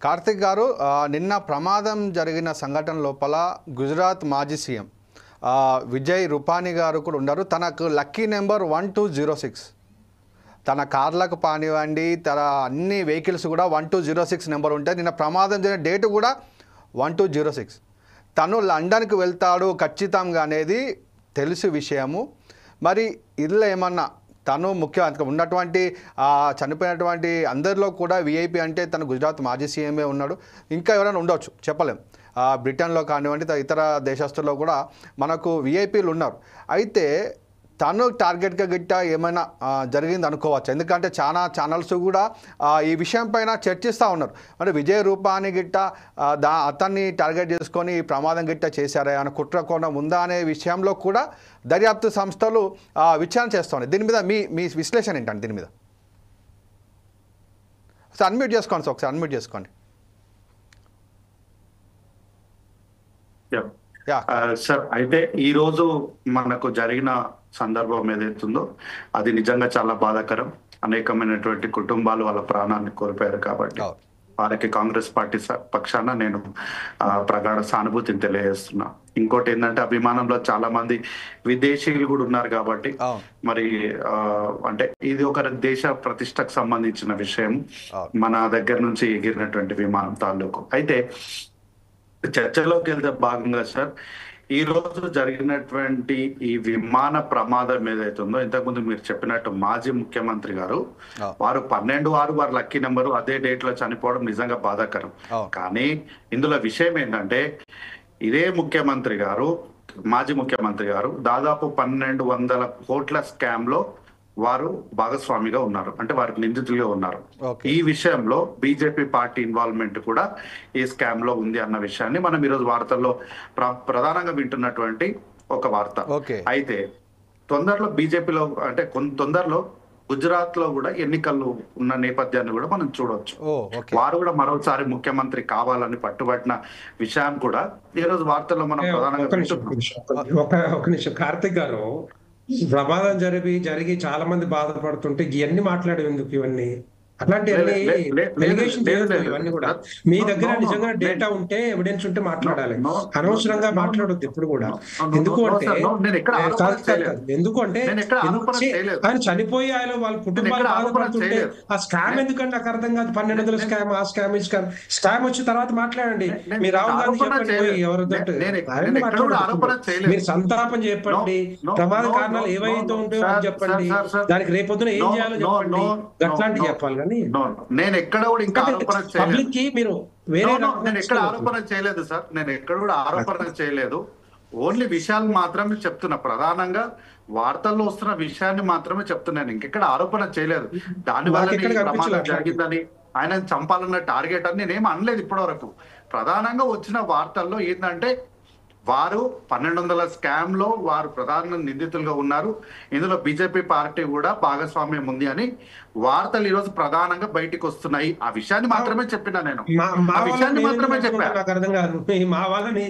కార్తిక్ గారు నిన్న ప్రమాదం జరిగిన సంఘటన లోపల గుజరాత్ మాజీ సీఎం విజయ్ రూపానీ గారు కూడా ఉన్నారు. తనకు లక్కీ నెంబర్ 1206 తన కార్లకు పానివ్వండి తన అన్ని వెహికల్స్ కూడా 1206 నెంబర్ ఉంటాయి. నిన్న ప్రమాదం జరిగిన డేటు కూడా 1206. తను లండన్కి వెళ్తాడు ఖచ్చితంగా అనేది తెలుసు విషయము. మరి ఇల్లు ఏమన్నా తను ముఖ్య ఉన్నటువంటి చనిపోయినటువంటి అందరిలో కూడా విఐపి అంటే తను గుజరాత్ మాజీ సీఎంఏ ఉన్నాడు. ఇంకా ఎవరైనా ఉండవచ్చు చెప్పలేం. బ్రిటన్లో కానివ్వండి ఇతర దేశస్తుల్లో కూడా మనకు విఐపీలు ఉన్నారు. అయితే తను టార్గెట్గా గిట్ట ఏమైనా జరిగింది అనుకోవచ్చు. ఎందుకంటే చాలా ఛానల్స్ కూడా ఈ విషయం పైన చర్చిస్తూ ఉన్నారు. అంటే విజయ్ రూపానీ గిట్ట అతన్ని టార్గెట్ చేసుకొని ఈ ప్రమాదం గిట్ట చేశారా అని కుట్ర కోణం ఉందా అనే విషయంలో కూడా దర్యాప్తు సంస్థలు విచారణ చేస్తున్నాయి. దీని మీద మీ విశ్లేషణ ఏంటంటే దీని మీద ఒకసారి అన్మ్యూట్ చేసుకోండి సార్, ఒకసారి అన్మ్యూట్ చేసుకోండి. సార్ అయితే ఈ రోజు మనకు జరిగిన సందర్భం ఏదైతుందో అది నిజంగా చాలా బాధాకరం. అనేకమైనటువంటి కుటుంబాలు వాళ్ళ ప్రాణాన్ని కోల్పోయారు కాబట్టి వారికి కాంగ్రెస్ పార్టీ పక్షాన నేను ప్రగాఢ సానుభూతిని తెలియజేస్తున్నా. ఇంకోటి ఏంటంటే అభిమానంలో చాలా మంది విదేశీయులు కూడా ఉన్నారు కాబట్టి మరి అంటే ఇది ఒక దేశ ప్రతిష్టకు సంబంధించిన విషయం. మన దగ్గర నుంచి ఎగిరినటువంటి విమానం తాలూకు. అయితే చర్చలోకి వెళ్తే భాగంగా సార్ ఈ రోజు జరిగినటువంటి ఈ విమాన ప్రమాదం ఏదైతుందో ఇంతకుముందు మీరు చెప్పినట్టు మాజీ ముఖ్యమంత్రి గారు వారు 12/6 వారు లక్కీ నెంబరు అదే డేట్ లో చనిపోవడం నిజంగా బాధాకరం. కానీ ఇందులో విషయం ఏంటంటే ఇదే ముఖ్యమంత్రి గారు మాజీ ముఖ్యమంత్రి గారు దాదాపు 1200 కోట్ల స్కామ్ లో వారు భాగస్వామిగా ఉన్నారు, అంటే వారికి నిందితులుగా ఉన్నారు. ఈ విషయంలో బీజేపీ పార్టీ ఇన్వాల్వ్మెంట్ కూడా ఈ స్కామ్ లో ఉంది అన్న విషయాన్ని మనం ఈరోజు వార్తల్లో ప్రధానంగా వింటున్నటువంటి ఒక వార్త. అయితే తొందరలో బీజేపీలో అంటే తొందరలో గుజరాత్ లో కూడా ఎన్నికలు ఉన్న నేపథ్యాన్ని కూడా మనం చూడవచ్చు. వారు కూడా మరోసారి ముఖ్యమంత్రి కావాలని పట్టుబట్టిన విషయాన్ని కూడా ఈ రోజు వార్తల్లో మనం ప్రధానంగా ఒక నిమిషం కార్తిక్ గారు, ప్రమాదం జరిగి చాలా మంది బాధపడుతుంటే ఇవన్నీ మాట్లాడేందుకు ఇవన్నీ అట్లాంటి ఇవన్నీ కూడా మీ దగ్గర నిజంగా డేటా ఉంటే ఎవిడెన్స్ ఉంటే మాట్లాడాలి. అనవసరంగా మాట్లాడొద్దు ఎప్పుడు కూడా. ఎందుకంటే ఆయన చనిపోయి ఆయన వాళ్ళ కుటుంబాలు బాధపడుతుంటే ఆ స్కామ్ ఎందుకంటే నాకు అర్థం కాదు. 1200 స్కామ్, ఆ స్కామ్, ఈ స్కామ్, స్కామ్ వచ్చి తర్వాత మాట్లాడండి. మీరు రాహుల్ గాంధీ చెప్పండి, మీరు సంతాపం చెప్పండి, ప్రమాద కారణాలు ఏవైతే ఉంటాయో చెప్పండి, దానికి రేపొద్దున ఏం చేయాలో చెప్పండి, అట్లాంటివి చెప్పాలి. నేను ఎక్కడ కూడా ఇంకా ఆరోపణ చేయలేదు. నేను ఎక్కడ ఆరోపణ చేయలేదు సార్, నేను ఎక్కడ కూడా ఆరోపణ చేయలేదు. ఓన్లీ విషయాలు మాత్రమే చెప్తున్నా. ప్రధానంగా వార్తల్లో వస్తున్న విషయాన్ని మాత్రమే చెప్తున్నాను. ఇంకెక్కడ ఆరోపణ చేయలేదు. దానివల్ల ప్రమాదం జరిగిందని ఆయన చంపాలన్న టార్గెట్ అని నేనేం అనలేదు ఇప్పటి వరకు. ప్రధానంగా వచ్చిన వార్తల్లో ఏంటంటే వారు 1200 స్కామ్ లో వారు ప్రధాన నిందితులుగా ఉన్నారు. ఇందులో బీజేపీ పార్టీ కూడా భాగస్వామ్యం ఉంది అని వార్తలు ఈ రోజు ప్రధానంగా బయటికి వస్తున్నాయి. ఆ విషయాన్ని మాత్రమే చెప్పినా నేను. ఆ విషయాన్ని మాత్రమే చెప్పాను. నాకు అర్థం కాదు. మా వాళ్ళని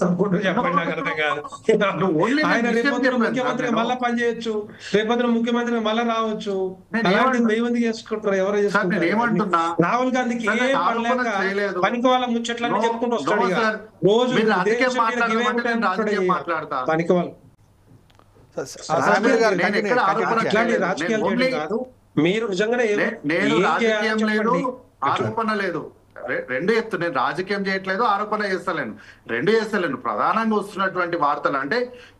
చెప్పండి, నాకు అర్థం కాదు. ఆయన రేపొద్దున ముఖ్యమంత్రి మళ్ళా పని చేయొచ్చు, రేపొద్దున ముఖ్యమంత్రి మళ్ళా రావచ్చు. మేమంది చేసుకుంటారు, ఎవరో చేసుకుంటారు. ఏమంటున్నా రాహుల్ గాంధీకి ఏ పనికి వాళ్ళ ముచ్చట్లన్నీ చెప్పుకుంటూ వస్తాడు రోజు. పనికి వాళ్ళు రాజకీయాలు కాదు. మీరు నిజంగానే ఆరోపణ లేదు, రెండు చెప్తూ నేను రాజకీయం చేయట్లేదు, ఆరోపణ చేస్తలేను, రెండు చేస్తలేను. ప్రధానంగా వస్తున్నటువంటి వార్తలు అంటే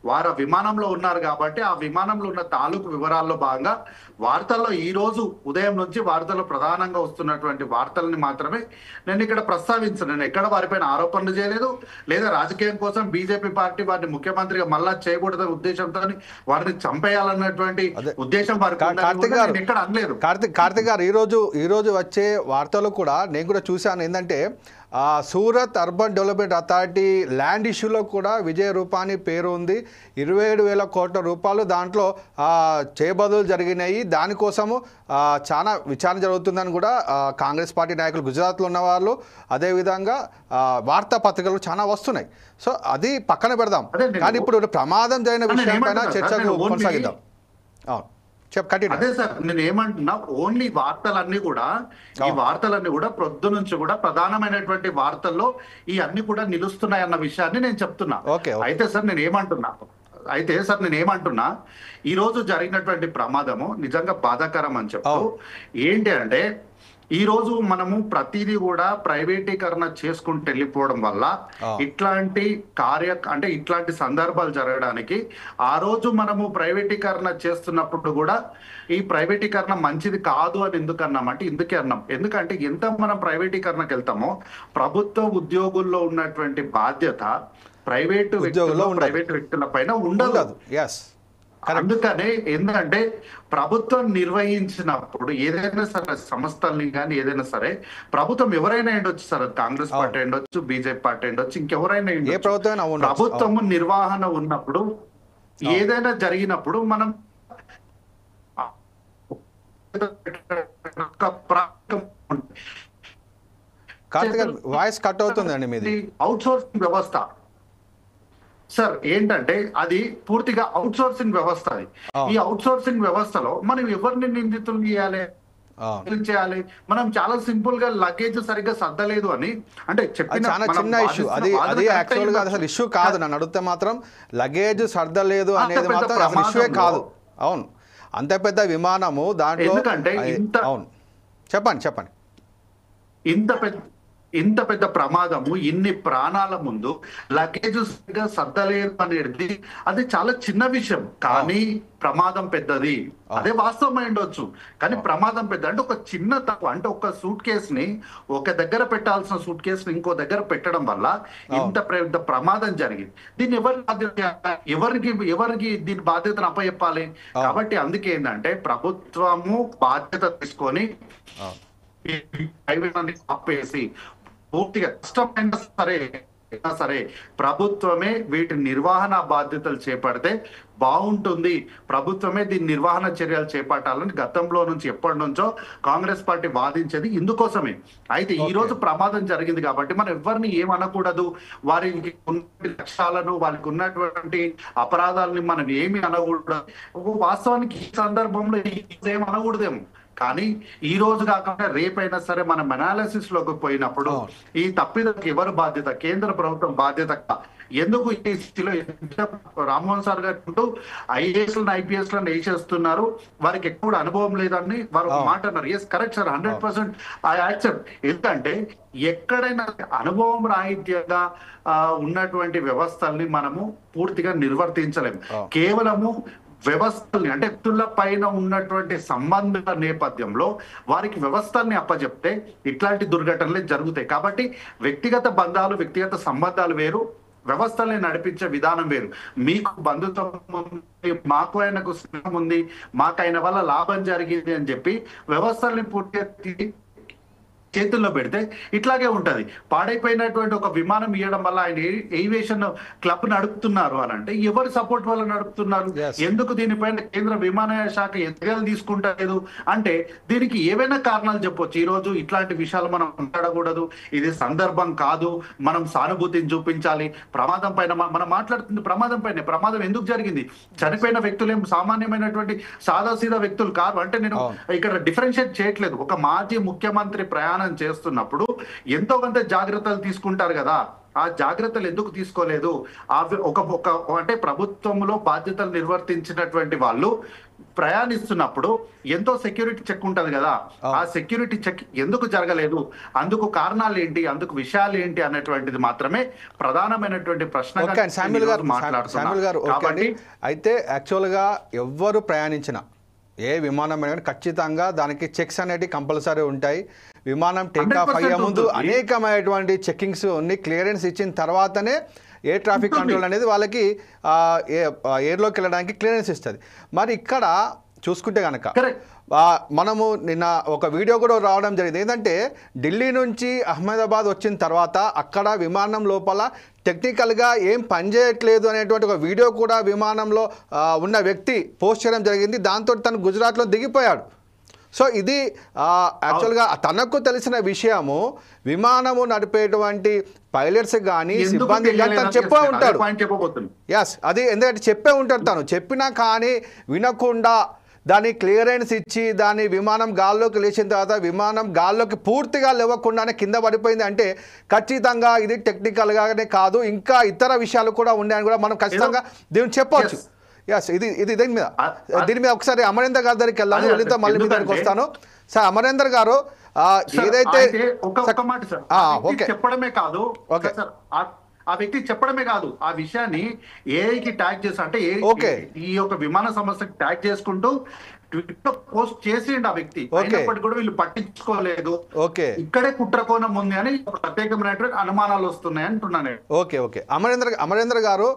వారు విమానంలో ఉన్నారు కాబట్టి ఆ విమానంలో ఉన్న తాలూకు వివరాల్లో భాగంగా వార్తల్లో ఈ రోజు ఉదయం నుంచి వార్తల్లో ప్రధానంగా వస్తున్నటువంటి వార్తల్ని మాత్రమే నేను ఇక్కడ ప్రస్తావించాను. నేను ఎక్కడ వారిపైన ఆరోపణలు చేయలేదు, లేదా రాజకీయం కోసం బీజేపీ పార్టీ వారిని ముఖ్యమంత్రిగా మళ్ళా చేయకూడదనే ఉద్దేశంతో వారిని చంపేయాలన్నటువంటి ఉద్దేశం వారికి ఎక్కడ అనలేదు. కార్తిక్ గారు ఈ రోజు వచ్చే వార్తలు కూడా నేను కూడా చూశాను. ఏంటంటే Surat urban development authority land ఇష్యూలో కూడా విజయ్ రూపానీ పేరు ఉంది. 27,000 కోట్ల రూపాయలు దాంట్లో చేయబదులు జరిగినాయి. దానికోసము చాలా విచారణ జరుగుతుందని కూడా కాంగ్రెస్ పార్టీ నాయకులు గుజరాత్లో ఉన్నవాళ్ళు అదేవిధంగా వార్తాపత్రికలు చాలా వస్తున్నాయి. సో అది పక్కన పెడదాం. కానీ ఇప్పుడు ప్రమాదం జరిగిన విషయం పైన చర్చకు కొనసాగిద్దాం. అదే సార్ నేను ఏమంటున్నా, ఓన్లీ వార్తలన్నీ కూడా ప్రొద్దు నుంచి కూడా ప్రధానమైనటువంటి వార్తల్లో ఈ అన్ని కూడా నిలుస్తున్నాయన్న విషయాన్ని నేను చెప్తున్నా. అయితే సార్ నేను ఏమంటున్నా ఈ రోజు జరిగినటువంటి ప్రమాదము నిజంగా బాధాకరం అని చెప్తూ ఏంటి అంటే, ఈ రోజు మనము ప్రతిదీ కూడా ప్రైవేటీకరణ చేసుకుంటూ వెళ్ళిపోవడం వల్ల ఇట్లాంటి ఇట్లాంటి సందర్భాలు జరగడానికి, ఆ రోజు మనము ప్రైవేటీకరణ చేస్తున్నప్పుడు కూడా ఈ ప్రైవేటీకరణ మంచిది కాదు అని ఎందుకన్నామంటే ఇందుకే అన్నాం. ఎందుకంటే ఎంత మనం ప్రైవేటీకరణకి వెళ్తామో ప్రభుత్వ ఉద్యోగుల్లో ఉన్నటువంటి బాధ్యత ప్రైవేట్ వ్యక్తుల పైన ఉండదు. అందుకనే ఎందుకంటే ప్రభుత్వం నిర్వహించినప్పుడు ఏదైనా సరే సంస్థల్ని కానీ ఏదైనా సరే ప్రభుత్వం ఎవరైనా ఉండొచ్చు సార్, కాంగ్రెస్ పార్టీ ఉండొచ్చు, బీజేపీ పార్టీ ఉండొచ్చు, ఇంకెవరైనా ప్రభుత్వము నిర్వహణ ఉన్నప్పుడు ఏదైనా జరిగినప్పుడు మనం వాయిస్ కట్ అవుతుందండి మీది. అవుట్ సోర్సింగ్ వ్యవస్థ సార్ ఏంటంటే అది పూర్తిగా అవుట్ సోర్సింగ్ వ్యవస్థ. అది ఈ అవుట్ సోర్సింగ్ వ్యవస్థలో మనం ఎవరిని నిందితులు చేయాలి? మనం చాలా సింపుల్ గా లగేజ్ సరిగ్గా సర్దలేదు అని అంటే చాలా చిన్న ఇష్యూ అది. యాక్చువల్ గా అసలు ఇష్యూ కాదు. నన్ను అడిగితే మాత్రం లగేజ్ సర్దలేదు అనేది మాత్రం అసలు ఇష్యూే కాదు. అవును, అంత పెద్ద విమానము దాంట్లో. అవును, చెప్పండి. ఇంత పెద్ద ప్రమాదము, ఇన్ని ప్రాణాల ముందు లగేజ్ సర్దలేదు అనేది అది చాలా చిన్న విషయం, కానీ ప్రమాదం పెద్దది. అదే వాస్తవమై ఉండొచ్చు, కానీ ప్రమాదం పెద్ద. అంటే ఒక చిన్న తప్పు, అంటే ఒక సూట్ కేసుని ఒక దగ్గర పెట్టాల్సిన సూట్ కేసుని ఇంకో దగ్గర పెట్టడం వల్ల ఇంత పెద్ద ప్రమాదం జరిగింది. దీన్ని ఎవరికి దీని బాధ్యతను అప్పచెప్పాలి? కాబట్టి అందుకే ఏంటంటే ప్రభుత్వము బాధ్యత తీసుకొని ఆపేసి పూర్తిగా కష్టమైనా సరే ప్రభుత్వమే వీటి నిర్వహణ బాధ్యతలు చేపడితే బాగుంటుంది. ప్రభుత్వమే దీని నిర్వహణ చర్యలు చేపట్టాలని గతంలో నుంచి ఎప్పటి నుంచో కాంగ్రెస్ పార్టీ వాదించేది ఇందుకోసమే. అయితే ఈ రోజు ప్రమాదం జరిగింది కాబట్టి మనం ఎవరిని ఏమనకూడదు, వారికి ఉన్న లక్ష్యాలను, వారికి ఉన్నటువంటి అపరాధాలని మనం ఏమి అనకూడదు. వాస్తవానికి ఈ సందర్భంలో ఏం అనకూడదేమో, కానీ ఈ రోజు కాకుండా రేపైనా సరే మనం అనాలిసిస్ లోకి పోయినప్పుడు ఈ తప్పిదకి ఎవరు బాధ్యత? కేంద్ర ప్రభుత్వం బాధ్యత. ఎందుకు ఈ స్థితిలో రామ్మోహన్ సార్ గారు ఐఏఎస్ ఐపీఎస్ లను వేసేస్తున్నారు, వారికి ఎక్కువ అనుభవం లేదని వారు మాట అన్నారు. Yes, correct sir, 100% I accept. ఎందుకంటే ఎక్కడైనా అనుభవం రాహిత్యంగా ఉన్నటువంటి వ్యవస్థల్ని మనము పూర్తిగా నిర్వర్తించలేము. కేవలము వ్యవస్థల్ని అంటే వ్యక్తుల పైన ఉన్నటువంటి సంబంధాల నేపథ్యంలో వారికి వ్యవస్థల్ని అప్పచెప్తే ఇట్లాంటి దుర్ఘటనలే జరుగుతాయి. కాబట్టి వ్యక్తిగత బంధాలు, వ్యక్తిగత సంబంధాలు వేరు, వ్యవస్థల్ని నడిపించే విధానం వేరు. మీకు బంధుత్వం ఉంది, మాకు ఆయనకు స్నేహం ఉంది, మాకు ఆయన వల్ల లాభం జరిగింది అని చెప్పి వ్యవస్థల్ని పూర్తి చేతుల్లో పెడితే ఇట్లాగే ఉంటది. పాడైపోయినటువంటి ఒక విమానం ఇవ్వడం వల్ల ఆయన ఏవియేషన్ క్లబ్ నడుపుతున్నారు అని అంటే ఎవరి సపోర్ట్ వల్ల నడుపుతున్నారు? ఎందుకు దీనిపైన కేంద్ర విమానయాన శాఖ చర్యలు తీసుకుంటలేదు అంటే దీనికి ఏవైనా కారణాలు చెప్పొచ్చు. ఈ రోజు ఇట్లాంటి విషయాలు మనం మాట్లాడకూడదు, ఇది సందర్భం కాదు, మనం సానుభూతిని చూపించాలి. ప్రమాదం పైన మనం మాట్లాడుతుంది, ప్రమాదం పైన. ప్రమాదం ఎందుకు జరిగింది? చనిపోయిన వ్యక్తులు ఏం సామాన్యమైనటువంటి సాదాసీదా వ్యక్తులు కాదు. అంటే నేను ఇక్కడ డిఫరెన్షియేట్ చేయట్లేదు. ఒక మాజీ ముఖ్యమంత్రి ప్రయాణం చేస్తున్నప్పుడు ఎంతో కొంత జాగ్రత్తలు తీసుకుంటారు కదా, ఆ జాగ్రత్తలు ఎందుకు తీసుకోలేదు? అంటే ప్రభుత్వంలో బాధ్యతలు నిర్వర్తించినటువంటి వాళ్ళు ప్రయాణిస్తున్నప్పుడు ఎంతో సెక్యూరిటీ చెక్ ఉంటది కదా, ఆ సెక్యూరిటీ చెక్ ఎందుకు జరగలేదు? అందుకు కారణాలు ఏంటి, అందుకు విషయాలు ఏంటి అనేటువంటిది మాత్రమే ప్రధానమైనటువంటి ప్రశ్న మాట్లాడుతున్నారు. కాబట్టి అయితే యాక్చువల్ గా ఎవ్వరు ప్రయాణించినా ఏ విమానం అయినా ఖచ్చితంగా దానికి చెక్స్ అనేవి కంపల్సరీ ఉంటాయి. విమానం టేకాఫ్ అయ్యే ముందు అనేకమైనటువంటి చెక్కింగ్స్ ఉన్ని క్లియరెన్స్ ఇచ్చిన తర్వాతనే ఎయిర్ ట్రాఫిక్ కంట్రోల్ అనేది వాళ్ళకి ఎయిర్లోకి వెళ్ళడానికి క్లియరెన్స్ ఇస్తుంది. మరి ఇక్కడ చూసుకుంటే కనుక మనము నిన్న ఒక వీడియో కూడా రావడం జరిగింది. ఏంటంటే ఢిల్లీ నుంచి అహ్మదాబాద్ వచ్చిన తర్వాత అక్కడ విమానం లోపల టెక్నికల్గా ఏం పనిచేయట్లేదు అనేటువంటి ఒక వీడియో కూడా విమానంలో ఉన్న వ్యక్తి పోస్ట్ చేయడం జరిగింది. దాంతో తను గుజరాత్లో దిగిపోయాడు. సో ఇది యాక్చువల్గా తనకు తెలిసిన విషయము, విమానము నడిపేటువంటి పైలట్స్ కానీ సిబ్బంది కానీ తను చెప్పే ఉంటాడు. ఎస్, అది ఎందుకంటే చెప్పే ఉంటాడు. తను చెప్పినా కానీ వినకుండా దాని క్లియరెన్స్ ఇచ్చి దాని విమానం గాల్లోకి లేచిన తర్వాత విమానం గాల్లోకి పూర్తిగా లేవకుండానే కింద పడిపోయింది అంటే ఖచ్చితంగా ఇది టెక్నికల్గానే కాదు, ఇంకా ఇతర విషయాలు కూడా ఉన్నాయని కూడా మనం ఖచ్చితంగా దీన్ని చెప్పవచ్చు. ఎస్, ఇది దీని మీద ఒకసారి అమరేందర్ గారి దగ్గరికి వెళ్ళాలి, వెళ్ళితే మళ్ళీ మీ దగ్గరికి వస్తాను. సార్ అమరేందర్ గారు ఏదైతే చెప్పడమే కాదు సార్, ఆ వ్యక్తి చెప్పడమే కాదు, ఆ విషయాన్ని ఏఐకి ట్యాగ్ చేసి అంటే ఈ యొక్క విమాన సంస్థకి ట్యాగ్ చేసుకుంటూ ట్విట్టర్ పోస్ట్ చేసిండు ఆ వ్యక్తి. అయినప్పటికీ కూడా వీళ్ళు పట్టించుకోలేదు. ఇక్కడే కుట్రకోణం ఉంది అని ప్రత్యేకమైనటువంటి అనుమానాలు వస్తున్నాయి అంటున్నాను. ఓకే అమరేంద్ర గారు